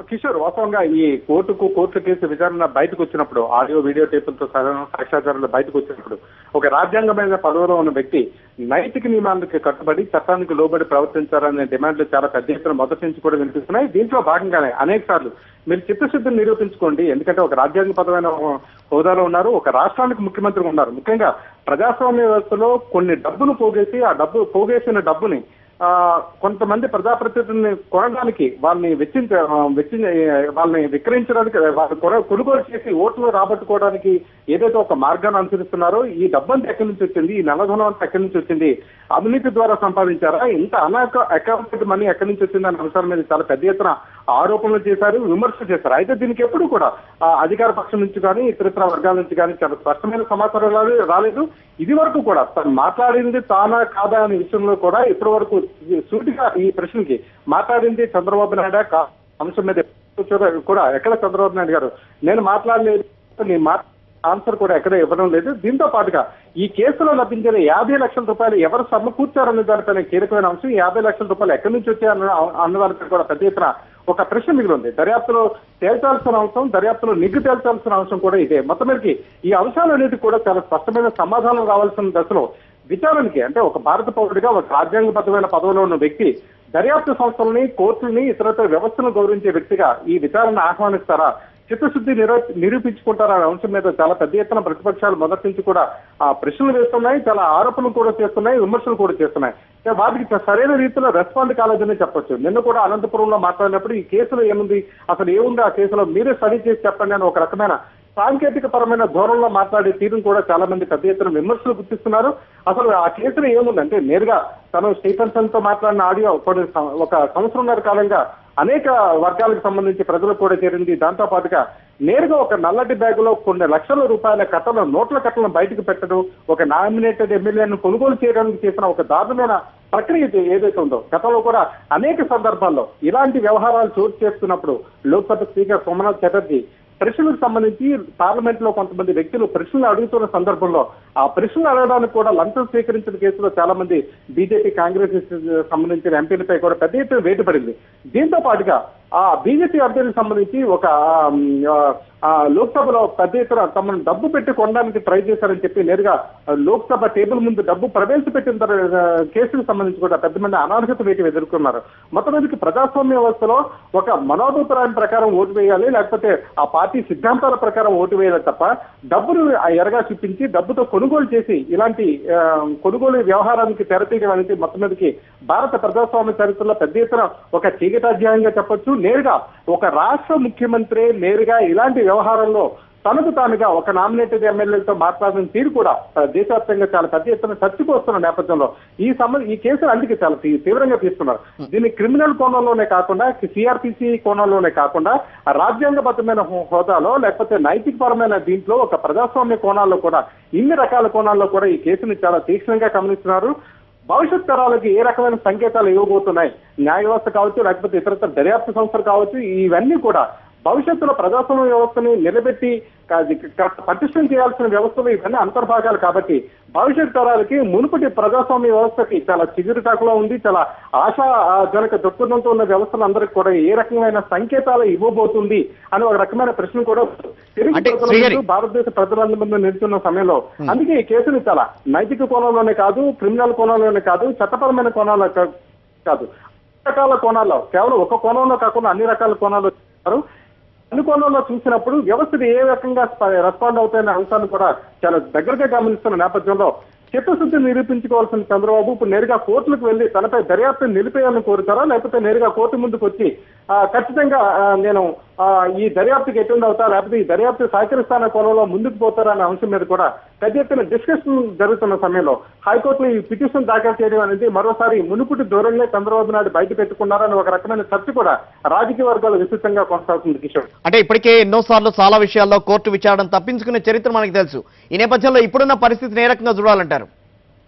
కిషోర్, వాస్తవంగా ఈ court case విచారణ బయటకు వచ్చినప్పుడు ఆడియో వీడియో టేపులతో సాక్ష్యాధారాలు బయటకు వచ్చినప్పుడు ఒక రాజ్యాంగమైన పదవిలో ఉన్న వ్యక్తి నైతిక నియమాలకు కట్టుబడి చట్టానికి లోబడి ప్రవర్తించాలనే డిమాండ్లు చాలా పెద్ద ఎత్తున మొదటి నుంచి కూడా వినిపిస్తున్నాయి. దీంట్లో భాగంగానే అనేక సార్లు మీరు చిత్తశుద్ధిని నిరూపించుకోండి, ఎందుకంటే ఒక రాజ్యాంగపరమైన హోదాలో ఉన్నారు, ఒక రాష్ట్రానికి ముఖ్యమంత్రి ఉన్నారు. ముఖ్యంగా ప్రజాస్వామ్య వ్యవస్థలో కొన్ని డబ్బులు పోగేసి ఆ పోగేసిన డబ్బుని కొంతమంది ప్రజాప్రతినిధుల్ని కొనడానికి వాళ్ళని వాళ్ళని విక్రయించడానికి కొనుగోలు చేసి ఓట్లు రాబట్టుకోవడానికి ఏదైతే ఒక మార్గాన్ని అనుసరిస్తున్నారో ఈ డబ్బంతా ఎక్కడి నుంచి వచ్చింది, ఈ నల్లధనం అంతా ఎక్కడి నుంచి వచ్చింది, అవినీతి ద్వారా సంపాదించారా, ఇంత అకౌంటెడ్ మనీ ఎక్కడి నుంచి వచ్చింది అనే అంశాల మీద చాలా పెద్ద ఎత్తున ఆరోపణలు చేశారు, విమర్శలు చేశారు. అయితే దీనికి ఎప్పుడు కూడా అధికార పక్షం నుంచి కానీ ఇతరితర వర్గాల నుంచి కానీ చాలా స్పష్టమైన సమాచారం రాలేదు. ఇది వరకు కూడా తను మాట్లాడింది తానా కాదా అనే విషయంలో కూడా ఇప్పటి వరకు సూటిగా ఈ ప్రశ్నకి మాట్లాడింది చంద్రబాబు నాయుడు అంశం మీద కూడా ఎక్కడ చంద్రబాబు నాయుడు గారు నేను మాట్లాడలేదు, నీ ఆన్సర్ కూడా ఎక్కడ ఇవ్వడం లేదు. దీంతో పాటుగా ఈ కేసులో లభించిన 50 లక్షల రూపాయలు ఎవరు సమకూర్చారనే దానిపైన కీలకమైన అంశం. 50 లక్షల రూపాయలు ఎక్కడి నుంచి వచ్చాయి అన్న దానిపై కూడా పెద్ద ఎత్తున ఒక ప్రశ్న మిగిలి ఉంది. దర్యాప్తులో తేల్చాల్సిన అంశం, దర్యాప్తులో నిగ్గు తేల్చాల్సిన అంశం కూడా ఇదే. మొత్తం మీదకి ఈ అంశాలు అనేది కూడా చాలా స్పష్టమైన సమాధానం రావాల్సిన దశలో విచారణకి అంటే ఒక భారత పౌరుడిగా ఒక రాజ్యాంగబద్ధమైన పదవిలో ఉన్న వ్యక్తి దర్యాప్తు సంస్థలని, కోర్టుల్ని, ఇతరత్ర వ్యవస్థను గౌరవించే వ్యక్తిగా ఈ విచారణ ఆహ్వానిస్తారా, చిత్తశుద్ధి నిరూపించుకుంటారా అనే అంశం మీద చాలా పెద్ద ఎత్తున ప్రతిపక్షాలు మొదటి నుంచి కూడా ప్రశ్నలు వేస్తున్నాయి, చాలా ఆరోపణలు కూడా చేస్తున్నాయి, విమర్శలు కూడా చేస్తున్నాయి. వాటికి సరైన రీతిలో రెస్పాండ్ కాలేదని చెప్పొచ్చు. నిన్న కూడా అనంతపురంలో మాట్లాడినప్పుడు ఈ కేసులో ఏముంది, అసలు ఏముంది ఆ కేసులో మీరే స్టడీ చేసి చెప్పండి అని ఒక రకమైన సాంకేతిక పరమైన ధోరణిలో మాట్లాడే తీరును కూడా చాలా మంది పెద్ద ఎత్తున విమర్శలు గుర్తిస్తున్నారు. అసలు ఆ కేసులో ఏముందంటే నేరుగా తను స్టీఫెన్సన్ తో మాట్లాడిన ఆడియో ఒక సంవత్సరంన్నర కాలంగా అనేక వర్గాలకు సంబంధించి ప్రజలకు కూడా చేరింది. దాంతో పాటుగా నేరుగా ఒక నల్లటి బ్యాగులో కొన్ని లక్షల రూపాయల కట్టలు, నోట్ల కట్టలను బయటకు పెట్టడం, ఒక నామినేటెడ్ ఎమ్మెల్యేను కొనుగోలు చేయడానికి చేసిన ఒక దారుణమైన ప్రక్రియ ఏదైతే ఉందో గతంలో కూడా అనేక సందర్భాల్లో ఇలాంటి వ్యవహారాలు చోటు చేస్తున్నప్పుడు లోక్సభ స్పీకర్ సోమనాథ్ చటర్జీ ప్రశ్నలకు సంబంధించి పార్లమెంట్ లో కొంతమంది వ్యక్తులు ప్రశ్నలు అడుగుతున్న సందర్భంలో ఆ ప్రశ్నలు అడగడానికి కూడా లంచం స్వీకరించిన కేసులో చాలా మంది బీజేపీ, కాంగ్రెస్ సంబంధించిన ఎంపీలపై కూడా పెద్ద ఎత్తున వేటు పడింది. దీంతో పాటుగా ఆ బీజేపీ అభ్యర్థికి సంబంధించి ఒక లోక్సభలో పెద్ద ఎత్తున తమను డబ్బు పెట్టి కొనడానికి ట్రై చేశారని చెప్పి నేరుగా లోక్సభ టేబుల్ ముందు డబ్బు ప్రవేశపెట్టిన కేసుకు సంబంధించి కూడా పెద్ద మంది అనార్హత వేటు ఎదుర్కొన్నారు. మొత్తం మీదకి ప్రజాస్వామ్య వ్యవస్థలో ఒక మనోభిప్రాయం ప్రకారం ఓటు వేయాలి, లేకపోతే ఆ పార్టీ సిద్ధాంతాల ప్రకారం ఓటు వేయాలి తప్ప డబ్బును ఎరగా చూపించి డబ్బుతో కొనుగోలు చేసి ఇలాంటి కొనుగోలు వ్యవహారానికి తెరతీయడం అనేది మొత్తం మీదకి భారత ప్రజాస్వామ్య చరిత్రలో పెద్ద ఎత్తున ఒక చీకటాధ్యాయంగా చెప్పొచ్చు. నేరుగా ఒక రాష్ట్ర ముఖ్యమంత్రి నేరుగా ఇలాంటి వ్యవహారంలో తనకు తానుగా ఒక నామినేటెడ్ ఎమ్మెల్యేలతో మాట్లాడిన తీరు కూడా దేశవ్యాప్తంగా చాలా పెద్ద ఎత్తున చర్చకొస్తున్న నేపథ్యంలో ఈ కేసులు అందుకే చాలా తీవ్రంగా తీసుకున్నారు. దీన్ని క్రిమినల్ కోణంలోనే కాకుండా, సిఆర్పిసి కోణంలోనే కాకుండా రాజ్యాంగబద్ధమైన హోదాలో లేకపోతే నైతికపరమైన దీంట్లో ఒక ప్రజాస్వామ్య కోణాల్లో కూడా ఇన్ని రకాల కోణాల్లో కూడా ఈ కేసుని చాలా తీక్షణంగా గమనిస్తున్నారు. భవిష్యత్ తరాలకు ఏ రకమైన సంకేతాలు ఇవ్వబోతున్నాయి, న్యాయ వ్యవస్థ కావచ్చు, లేకపోతే ఇతరత్ర దర్యాప్తు సంస్థలు కావచ్చు, ఇవన్నీ కూడా భవిష్యత్తులో ప్రజాస్వామ్య వ్యవస్థని నిలబెట్టి పటిష్టం చేయాల్సిన వ్యవస్థలు ఇవన్నీ అంతర్భాగాలు కాబట్టి భవిష్యత్ తరాలకి మునుపటి ప్రజాస్వామ్య వ్యవస్థకి చాలా చిగురుటాకులో ఉంది, చాలా ఆశాజనక దృక్పథంతో ఉన్న వ్యవస్థలందరికీ కూడా ఏ రకమైన సంకేతాలు ఇవ్వబోతుంది అని ఒక రకమైన ప్రశ్న కూడా భారతదేశ ప్రజలందరి నిలుచున్న సమయంలో అందుకే ఈ కేసుని చాలా నైతిక కోణంలోనే కాదు, క్రిమినల్ కోణంలోనే కాదు, చట్టపరమైన కోణాల్లో కాదు, రకాల కోణాల్లో కేవలం ఒక కోణంలో కాకుండా అన్ని రకాల కోణాల్లో అన్ని కోణంలో చూసినప్పుడు వ్యవస్థలు ఏ రకంగా రెస్పాండ్ అవుతాయనే అంశాన్ని కూడా చాలా దగ్గరగా గమనిస్తున్న నేపథ్యంలో చిత్తశుద్ధి నిరూపించుకోవాల్సిన చంద్రబాబు ఇప్పుడు నేరుగా కోర్టులకు వెళ్లి తనపై దర్యాప్తును నిలిపేయాలని కోరుతారా, లేకపోతే నేరుగా కోర్టు ముందుకు వచ్చి ఖచ్చితంగా నేను ఈ దర్యాప్తుకి ఎటెండ్ అవుతా, లేకపోతే ఈ దర్యాప్తు సహకరిస్తాన కోణంలో ముందుకు పోతారా అనే అంశం మీద కూడా పెద్ద ఎత్తున డిస్కషన్ జరుగుతున్న సమయంలో హైకోర్టులో ఈ పిటిషన్ దాఖలు చేయడం అనేది మరోసారి మునుపుటి ధోరణిలో చంద్రబాబు నాయుడు బయట పెట్టుకున్నారని ఒక రకమైన చర్చ కూడా రాజకీయ వర్గాలు విస్తృతంగా కొనసాగుతుంది. కిషోర్, అంటే ఇప్పటికే ఎన్నోసార్లు చాలా విషయాల్లో కోర్టు విచారణ తప్పించుకునే చరిత్ర మనకు తెలుసు. ఈ నేపథ్యంలో ఇప్పుడున్న పరిస్థితిని ఏ రకంగా చూడాలంటారు?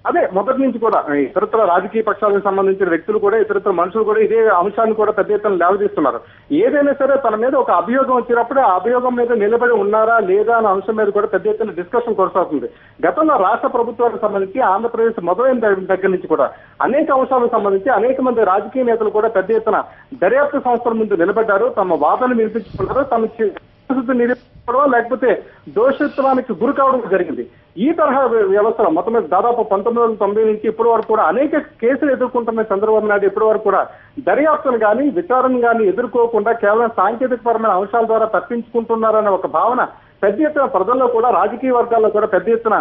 అదే మొదటి నుంచి కూడా ఇతరత్ర రాజకీయ పక్షాలకు సంబంధించిన వ్యక్తులు కూడా ఇతరత్ర మనుషులు కూడా ఇదే అంశాన్ని కూడా పెద్ద ఎత్తున లేవదీస్తున్నారు. ఏదైనా సరే తన మీద ఒక అభియోగం వచ్చినప్పుడు ఆ అభియోగం మీద నిలబడి ఉన్నారా లేదా అనే అంశం మీద కూడా పెద్ద ఎత్తున డిస్కషన్ కొనసాగుతుంది. గతంలో రాష్ట్ర ప్రభుత్వానికి సంబంధించి ఆంధ్రప్రదేశ్ మొదలైన దగ్గర నుంచి కూడా అనేక అంశాలకు సంబంధించి అనేక మంది రాజకీయ నేతలు కూడా పెద్ద ఎత్తున దర్యాప్తు సంస్థల ముందు నిలబడ్డారు, తమ వాదనలు వినిపించుకున్నారు, తమ నిరూపించడం లేకపోతే దోషత్వానికి గురి కావడం జరిగింది. ఈ తరహా వ్యవస్థలో మొత్తం మీద దాదాపు 1990 నుంచి ఇప్పటి వరకు కూడా అనేక కేసులు ఎదుర్కొంటున్న చంద్రబాబు నాయుడు ఇప్పటి వరకు కూడా దర్యాప్తును కానీ విచారణ కానీ ఎదుర్కోకుండా కేవలం సాంకేతికపరమైన అంశాల ద్వారా తప్పించుకుంటున్నారనే ఒక భావన పెద్ద ఎత్తున ప్రజల్లో కూడా రాజకీయ వర్గాల్లో కూడా పెద్ద ఎత్తున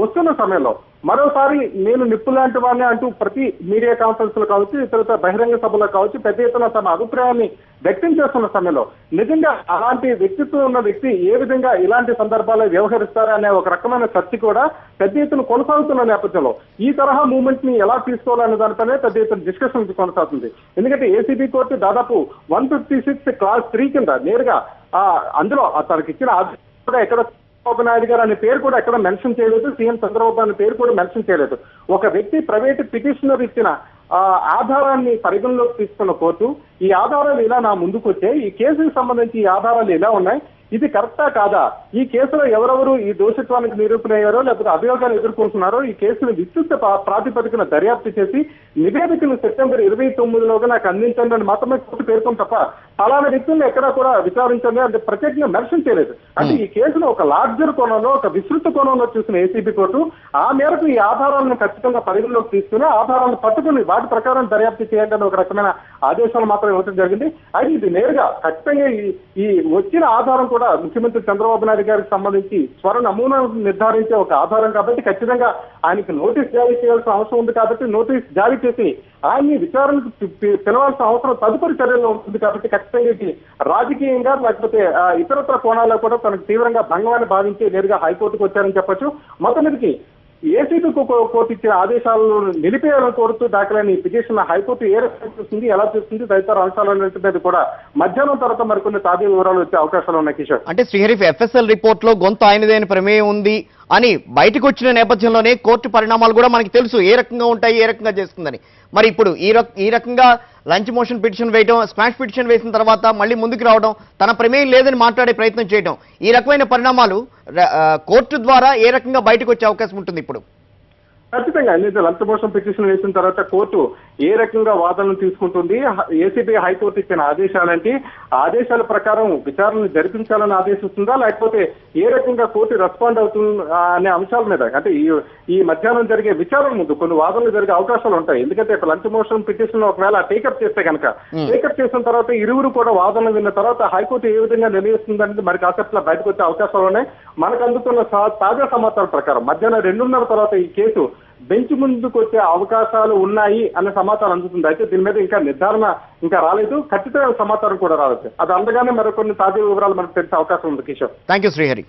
వస్తున్న సమయంలో మరోసారి నేను నిప్పు లాంటి వాడిని అంటూ ప్రతి మీడియా కాన్ఫరెన్స్ లో కావచ్చు, ఇతర బహిరంగ సభలో కావచ్చు పెద్ద ఎత్తున తమ అభిప్రాయాన్ని వ్యక్తం చేస్తున్న సమయంలో నిజంగా అలాంటి వ్యక్తిత్వం ఉన్న వ్యక్తి ఏ విధంగా ఇలాంటి సందర్భాల్లో వ్యవహరిస్తారా అనే ఒక రకమైన చర్చ కూడా పెద్ద ఎత్తున కొనసాగుతున్న నేపథ్యంలో ఈ తరహా మూవ్మెంట్ ని ఎలా తీసుకోవాలనే దానిపైనే పెద్ద ఎత్తున డిస్కషన్ కొనసాగుతుంది. ఎందుకంటే ఏసీబీ కోర్టు దాదాపు 156 క్లాస్ 3 కింద నేరుగా అందులో తనకి ఇచ్చిన కూడా ఎక్కడ చంద్రబాబు నాయుడు గారు అనే పేరు కూడా ఎక్కడ మెన్షన్ చేయలేదు, సీఎం చంద్రబాబు అనే పేరు కూడా మెన్షన్ చేయలేదు. ఒక వ్యక్తి ప్రైవేట్ పిటిషనర్ ఇచ్చిన ఆధారాన్ని పరిగణలోకి తీసుకున్న కోర్టు ఈ ఆధారాలు ఇలా నా ముందుకు వచ్చాయి, ఈ కేసుకు సంబంధించి ఈ ఆధారాలు ఇలా ఉన్నాయి, ఇది కరెక్టా కాదా, ఈ కేసులో ఎవరెవరు ఈ దోషత్వానికి నిరూపణ అయ్యారో లేకపోతే అభియోగాలు ఎదుర్కొంటున్నారో ఈ కేసును విస్తృత ప్రాతిపదికన దర్యాప్తు చేసి నివేదికను సెప్టెంబర్ 29లోగా నాకు అందించండి అని మాత్రమే కోర్టు పేర్కొని తప్ప అలాంటి వ్యక్తులను ఎక్కడా కూడా విచారించండి అంటే ప్రత్యేకంగా మెన్షన్ చేయలేదు. అంటే ఈ కేసును ఒక లార్జర్ కోణంలో ఒక విస్తృత కోణంలో చూసిన ఏసీబీ కోర్టు ఆ మేరకు ఈ ఆధారాలను ఖచ్చితంగా పరిగణలోకి తీసుకుని ఆధారాలను పట్టుకుని వాటి ప్రకారం దర్యాప్తు చేయండి అని ఒక రకమైన ఆదేశాలు మాత్రం ఇవ్వడం జరిగింది. అయితే ఇది నేరుగా ఖచ్చితంగా ఈ వచ్చిన ఆధారం కూడా ముఖ్యమంత్రి చంద్రబాబు నాయుడు గారికి సంబంధించి స్వర నమూనాను నిర్ధారించే ఒక ఆధారం కాబట్టి ఖచ్చితంగా ఆయనకి నోటీస్ జారీ చేయాల్సిన అవసరం ఉంది కాబట్టి నోటీస్ జారీ చేసి ఆయన్ని విచారణకు పిలవాల్సిన అవసరం తదుపరి చర్యల్లో ఉంటుంది కాబట్టి ఖచ్చితంగా రాజకీయంగా లేకపోతే ఇతరత్ర కోణాల్లో కూడా తనకు తీవ్రంగా భంగమని భావించి నేరుగా హైకోర్టుకు వచ్చారని చెప్పొచ్చు. మొత్తం మీదకి ఏసీబీ కోర్టు ఇచ్చిన ఆదేశాలను నిలిపేయాలని కోరుతూ దాఖలైన ఈ పిటిషన్ హైకోర్టు ఏ రకంగా చూస్తుంది, ఎలా చూస్తుంది తదితర అంశాలన్నింటి మీద కూడా మధ్యాహ్నం తర్వాత మరికొన్ని తాజా వివరాలు వచ్చే అవకాశాలు ఉన్నాయి. కిషోర్, అంటే శ్రీహరి ఎఫ్ఎస్ఎల్ రిపోర్ట్ లో గొంతు ఆయనదైన ప్రమేయం ఉంది అని బయటకు వచ్చిన నేపథ్యంలోనే కోర్టు పరిణామాలు కూడా మనకి తెలుసు ఏ రకంగా ఉంటాయి, ఏ రకంగా చేస్తుందని. మరి ఇప్పుడు ఈ రకంగా లంచ్ మోషన్ పిటిషన్ వేయడం, స్మాష్ పిటిషన్ వేసిన తర్వాత మళ్ళీ ముందుకు రావడం, తన ప్రమేయం లేదని మాట్లాడే ప్రయత్నం చేయడం, ఈ రకమైన పరిణామాలు కోర్టు ద్వారా ఏ రకంగా బయటకు వచ్చే అవకాశం ఉంటుంది ఇప్పుడు? ఖచ్చితంగా ఎందుకంటే లంచ్ మోషన్ పిటిషన్ వేసిన తర్వాత కోర్టు ఏ రకంగా వాదనలు తీసుకుంటుంది, ఏసీబీ హైకోర్టు ఇచ్చిన ఆదేశాలంటే ఆదేశాల ప్రకారం విచారణ జరిపించాలని ఆదేశిస్తుందా లేకపోతే ఏ రకంగా కోర్టు రెస్పాండ్ అవుతుంది అనే అంశాల మీద అంటే ఈ మధ్యాహ్నం జరిగే విచారణ ముందు కొన్ని వాదనలు జరిగే అవకాశాలు ఉంటాయి. ఎందుకంటే లంచ్ మోషన్ పిటిషన్ ఒకవేళ టేకప్ చేస్తే కనుక టేకప్ చేసిన తర్వాత ఇరువురు కూడా వాదనలు విన్న తర్వాత హైకోర్టు ఏ విధంగా నిర్ణయిస్తుందంటే మరి కాసేపులో బయటకు వచ్చే అవకాశాలు ఉన్నాయి. మనకు అందుతున్న తాజా సమాచారం ప్రకారం మధ్యాహ్నం 2:30 తర్వాత ఈ కేసు బెంచ్ ముందుకు వచ్చే అవకాశాలు ఉన్నాయి అనే సమాచారం అందుతుంది. అయితే దీని మీద ఇంకా నిర్ధారణ ఇంకా రాలేదు, ఖచ్చితమైన సమాచారం కూడా రాలేదు. అది అందగానే మరికొన్ని తాజా వివరాలు మనకు తెలిసే అవకాశం ఉంది. Kishore, thank you Srihari.